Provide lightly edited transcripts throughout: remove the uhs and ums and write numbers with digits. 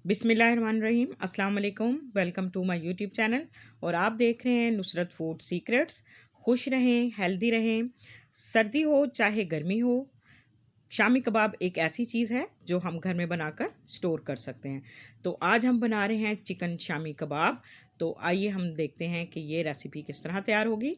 बिस्मिल्लाहिर्रहमानिर्रहीम, अस्सलाम वालेकुम। Welcome to my YouTube channel और आप देख रहे हैं नुसरत फूड सीक्रेट्स। खुश रहें, हेल्दी रहें। सर्दी हो चाहे गर्मी हो, शामी कबाब एक ऐसी चीज़ है जो हम घर में बनाकर स्टोर कर सकते हैं। तो आज हम बना रहे हैं चिकन शामी कबाब। तो आइए हम देखते हैं कि ये रेसिपी किस तरह तैयार होगी।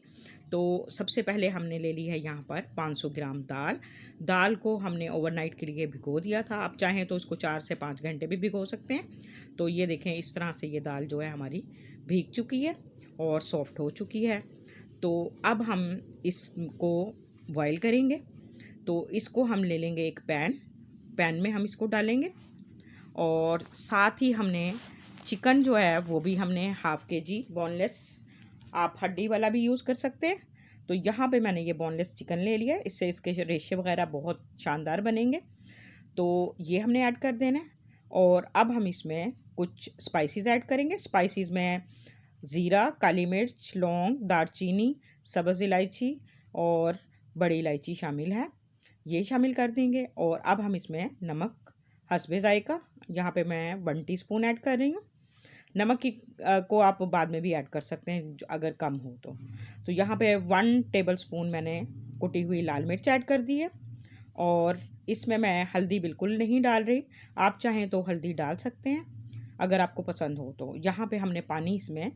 तो सबसे पहले हमने ले ली है यहाँ पर 500 ग्राम दाल। दाल को हमने ओवरनाइट के लिए भिगो दिया था। आप चाहें तो उसको 4 से 5 घंटे भी भिगो सकते हैं। तो ये देखें, इस तरह से ये दाल जो है हमारी भीग चुकी है और सॉफ्ट हो चुकी है। तो अब हम इसको बॉईल करेंगे। तो इसको हम ले लेंगे एक पैन में हम इसको डालेंगे और साथ ही हमने चिकन जो है वो भी हमने हाफ़ केजी बोनलेस, आप हड्डी वाला भी यूज़ कर सकते हैं। तो यहाँ पे मैंने ये बोनलेस चिकन ले लिया है, इससे इसके रेशे वगैरह बहुत शानदार बनेंगे। तो ये हमने ऐड कर देना है और अब हम इसमें कुछ स्पाइसेस ऐड करेंगे। स्पाइसेस में ज़ीरा, काली मिर्च, लौंग, दालचीनी, सब्ज़ इलायची और बड़ी इलायची शामिल है, ये शामिल कर देंगे। और अब हम इसमें नमक हस्बे ज़ायक़ा, यहाँ पे मैं 1 टीस्पून ऐड कर रही हूँ। नमक की को आप बाद में भी ऐड कर सकते हैं अगर कम हो तो। तो यहाँ पे 1 टेबलस्पून मैंने कुटी हुई लाल मिर्च ऐड कर दी है और इसमें मैं हल्दी बिल्कुल नहीं डाल रही। आप चाहें तो हल्दी डाल सकते हैं अगर आपको पसंद हो तो। यहाँ पे हमने पानी इसमें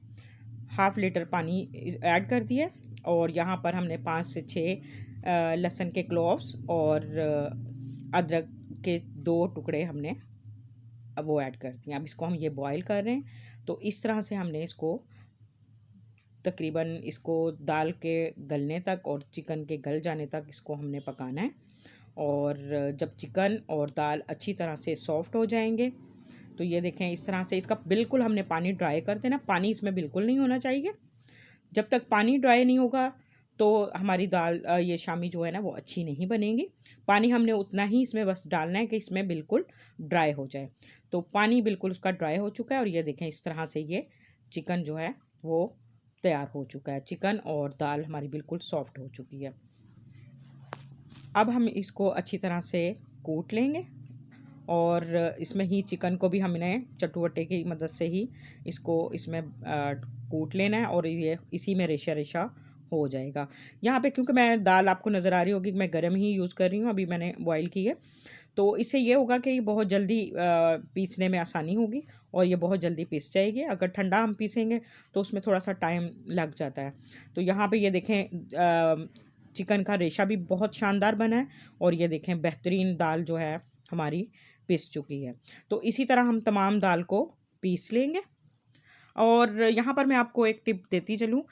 हाफ़ लीटर पानी ऐड कर दिया और यहाँ पर हमने 5 से 6 लहसुन के क्लोव्स और अदरक के 2 टुकड़े हमने अब वो ऐड कर दिए। अब इसको हम ये बॉईल कर रहे हैं। तो इस तरह से हमने इसको तकरीबन इसको दाल के गलने तक और चिकन के गल जाने तक इसको हमने पकाना है। और जब चिकन और दाल अच्छी तरह से सॉफ्ट हो जाएंगे तो ये देखें, इस तरह से इसका बिल्कुल हमने पानी ड्राई कर देना। पानी इसमें बिल्कुल नहीं होना चाहिए। जब तक पानी ड्राई नहीं होगा तो हमारी दाल ये शामी जो है ना वो अच्छी नहीं बनेगी। पानी हमने उतना ही इसमें बस डालना है कि इसमें बिल्कुल ड्राई हो जाए। तो पानी बिल्कुल उसका ड्राई हो चुका है और ये देखें, इस तरह से ये चिकन जो है वो तैयार हो चुका है। चिकन और दाल हमारी बिल्कुल सॉफ्ट हो चुकी है। अब हम इसको अच्छी तरह से कूट लेंगे और इसमें ही चिकन को भी हमने चटुवटे की मदद से ही इसको इसमें कूट लेना है और ये इसी में रेशा रेशा हो जाएगा। यहाँ पे क्योंकि मैं दाल आपको नज़र आ रही होगी कि मैं गर्म ही यूज़ कर रही हूँ, अभी मैंने बॉईल की है। तो इससे ये होगा कि ये बहुत जल्दी पीसने में आसानी होगी और ये बहुत जल्दी पिस जाएगी। अगर ठंडा हम पीसेंगे तो उसमें थोड़ा सा टाइम लग जाता है। तो यहाँ पे ये देखें, चिकन का रेशा भी बहुत शानदार बना है और ये देखें बेहतरीन दाल जो है हमारी पिस चुकी है। तो इसी तरह हम तमाम दाल को पीस लेंगे। और यहाँ पर मैं आपको एक टिप देती चलूँ,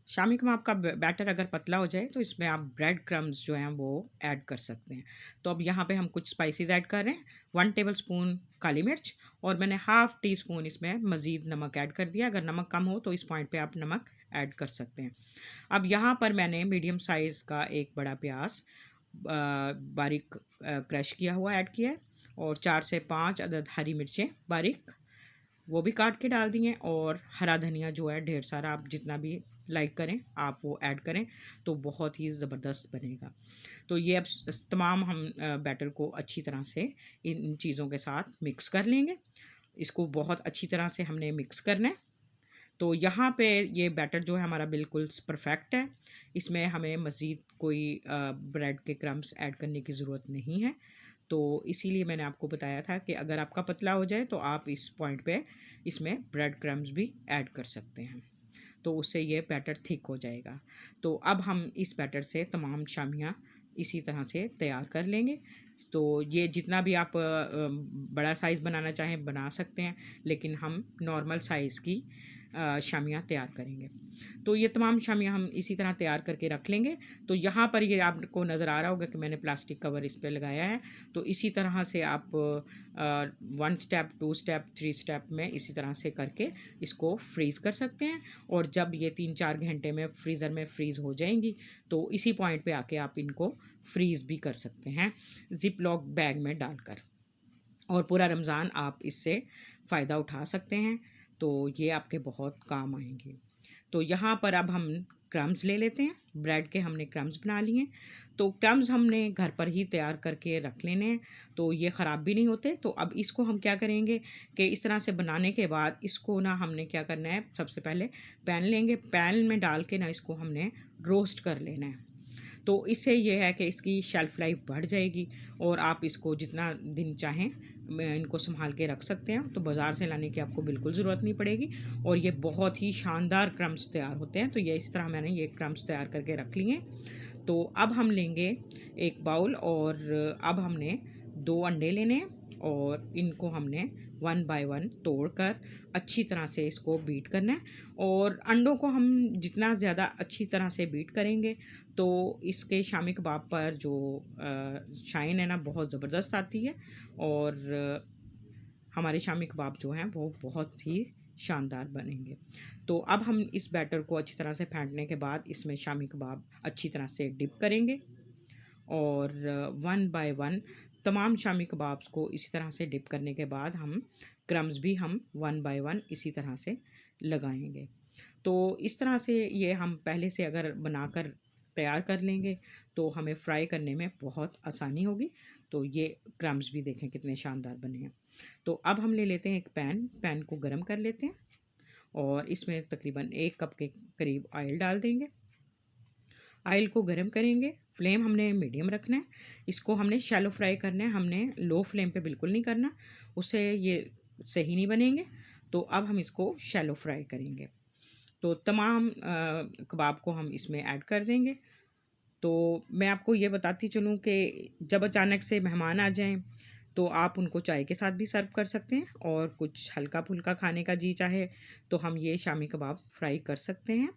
शामी कबाब का बैटर अगर पतला हो जाए तो इसमें आप ब्रेड क्रम्स जो हैं वो ऐड कर सकते हैं। तो अब यहाँ पे हम कुछ स्पाइसेस ऐड कर रहे हैं। 1 टेबलस्पून काली मिर्च और मैंने हाफ़ टी स्पून इसमें मज़ीद नमक ऐड कर दिया। अगर नमक कम हो तो इस पॉइंट पे आप नमक ऐड कर सकते हैं। अब यहाँ पर मैंने मीडियम साइज़ का एक बड़ा प्याज बारीक क्रश किया हुआ ऐड किया है और 4 से 5 अदद हरी मिर्चें बारीक वो भी काट के डाल दिए और हरा धनिया जो है ढेर सारा, आप जितना भी लाइक करें आप वो ऐड करें तो बहुत ही ज़बरदस्त बनेगा। तो ये अब तमाम हम बैटर को अच्छी तरह से इन चीज़ों के साथ मिक्स कर लेंगे। इसको बहुत अच्छी तरह से हमने मिक्स करना है। तो यहाँ पे ये बैटर जो है हमारा बिल्कुल परफेक्ट है। इसमें हमें मज़ीद कोई ब्रेड के क्रम्स ऐड करने की ज़रूरत नहीं है। तो इसीलिए मैंने आपको बताया था कि अगर आपका पतला हो जाए तो आप इस पॉइंट पे इसमें ब्रेड क्रम्स भी ऐड कर सकते हैं। तो उससे ये बैटर थिक हो जाएगा। तो अब हम इस बैटर से तमाम शामियाँ इसी तरह से तैयार कर लेंगे। तो ये जितना भी आप बड़ा साइज़ बनाना चाहें बना सकते हैं, लेकिन हम नॉर्मल साइज़ की शामियाँ तैयार करेंगे। तो ये तमाम शामियाँ हम इसी तरह तैयार करके रख लेंगे। तो यहाँ पर ये आपको नज़र आ रहा होगा कि मैंने प्लास्टिक कवर इस पे लगाया है। तो इसी तरह से आप 1 स्टेप, 2 स्टेप, 3 स्टेप में इसी तरह से करके इसको फ्रीज़ कर सकते हैं। और जब ये 3-4 घंटे में फ्रीज़र में फ्रीज़ हो जाएंगी तो इसी पॉइंट पे आके आप इनको फ्रीज़ भी कर सकते हैं ज़िप लॉक बैग में डालकर। और पूरा रमज़ान आप इससे फ़ायदा उठा सकते हैं। तो ये आपके बहुत काम आएंगे। तो तो यहाँ पर अब हम क्रम्स ले लेते हैं। ब्रेड के हमने क्रम्स बना लिए हैं। तो क्रम्स हमने घर पर ही तैयार करके रख लेने हैं, तो ये ख़राब भी नहीं होते। तो अब इसको हम क्या करेंगे कि इस तरह से बनाने के बाद इसको ना हमने क्या करना है, सबसे पहले पैन लेंगे, पैन में डाल के ना इसको हमने रोस्ट कर लेना है। तो इससे ये है कि इसकी शेल्फ़ लाइफ बढ़ जाएगी और आप इसको जितना दिन चाहें इनको संभाल के रख सकते हैं। तो बाज़ार से लाने की आपको बिल्कुल ज़रूरत नहीं पड़ेगी और ये बहुत ही शानदार क्रम्स तैयार होते हैं। तो ये इस तरह मैंने ये क्रम्स तैयार करके रख लिए हैं। तो अब हम लेंगे एक बाउल और अब हमने 2 अंडे लेने हैं और इनको हमने 1 बाय 1 तोड़कर अच्छी तरह से इसको बीट करना है। और अंडों को हम जितना ज़्यादा अच्छी तरह से बीट करेंगे तो इसके शामी कबाब पर जो शाइन है ना बहुत ज़बरदस्त आती है और हमारे शामी कबाब जो हैं वो बहुत ही शानदार बनेंगे। तो अब हम इस बैटर को अच्छी तरह से फेंटने के बाद इसमें शामी कबाब अच्छी तरह से डिप करेंगे और 1 बाय 1 तमाम शामी कबाब्स को इसी तरह से डिप करने के बाद हम क्रम्स भी हम 1 बाय 1 इसी तरह से लगाएंगे। तो इस तरह से ये हम पहले से अगर बनाकर तैयार कर लेंगे तो हमें फ्राई करने में बहुत आसानी होगी। तो ये क्रम्स भी देखें कितने शानदार बने हैं। तो अब हम ले लेते हैं एक पैन को गरम कर लेते हैं और इसमें तकरीबन 1 कप के करीब ऑयल डाल देंगे। ऑयल को गरम करेंगे, फ्लेम हमने मीडियम रखना है। इसको हमने शैलो फ्राई करना है, हमने लो फ्लेम पे बिल्कुल नहीं करना, उससे ये सही नहीं बनेंगे। तो अब हम इसको शैलो फ्राई करेंगे। तो तमाम कबाब को हम इसमें ऐड कर देंगे। तो मैं आपको ये बताती चलूँ कि जब अचानक से मेहमान आ जाएँ तो आप उनको चाय के साथ भी सर्व कर सकते हैं और कुछ हल्का-फुल्का खाने का जी चाहे तो हम ये शामी कबाब फ्राई कर सकते हैं।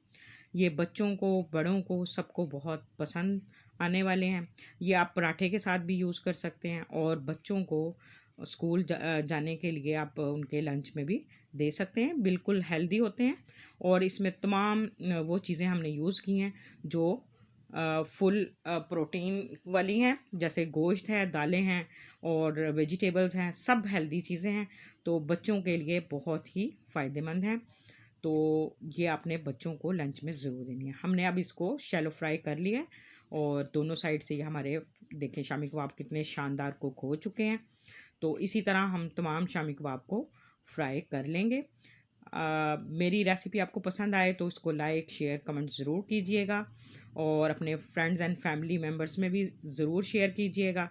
ये बच्चों को, बड़ों को, सबको बहुत पसंद आने वाले हैं। ये आप पराठे के साथ भी यूज़ कर सकते हैं और बच्चों को स्कूल जाने के लिए आप उनके लंच में भी दे सकते हैं। बिल्कुल हेल्दी होते हैं और इसमें तमाम वो चीज़ें हमने यूज़ की हैं जो फुल प्रोटीन वाली हैं, जैसे गोश्त है, दालें हैं और वेजिटेबल्स हैं, सब हेल्दी चीज़ें हैं। तो बच्चों के लिए बहुत ही फ़ायदेमंद हैं। तो ये आपने बच्चों को लंच में ज़रूर देनी है। हमने अब इसको शैलो फ्राई कर लिया है और दोनों साइड से ये हमारे देखें शामी कबाब कितने शानदार कुक हो चुके हैं। तो इसी तरह हम तमाम शामी कबाब को फ्राई कर लेंगे। मेरी रेसिपी आपको पसंद आए तो उसको लाइक, शेयर, कमेंट ज़रूर कीजिएगा और अपने फ्रेंड्स एंड फैमिली मेम्बर्स में भी ज़रूर शेयर कीजिएगा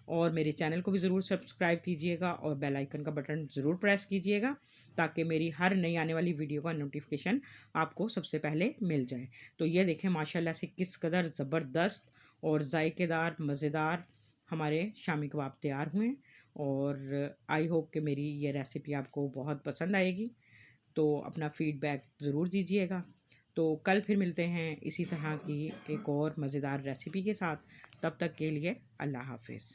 और मेरे चैनल को भी ज़रूर सब्सक्राइब कीजिएगा और बेल आइकन का बटन ज़रूर प्रेस कीजिएगा ताकि मेरी हर नई आने वाली वीडियो का नोटिफिकेशन आपको सबसे पहले मिल जाए। तो ये देखें माशाल्लाह से किस कदर ज़बरदस्त और जायकेदार मज़ेदार हमारे शामी कबाब तैयार हुए हैं और आई होप कि मेरी ये रेसिपी आपको बहुत पसंद आएगी। तो अपना फ़ीडबैक ज़रूर दीजिएगा। तो कल फिर मिलते हैं इसी तरह की एक और मज़ेदार रेसिपी के साथ। तब तक के लिए अल्लाह हाफ़िज़।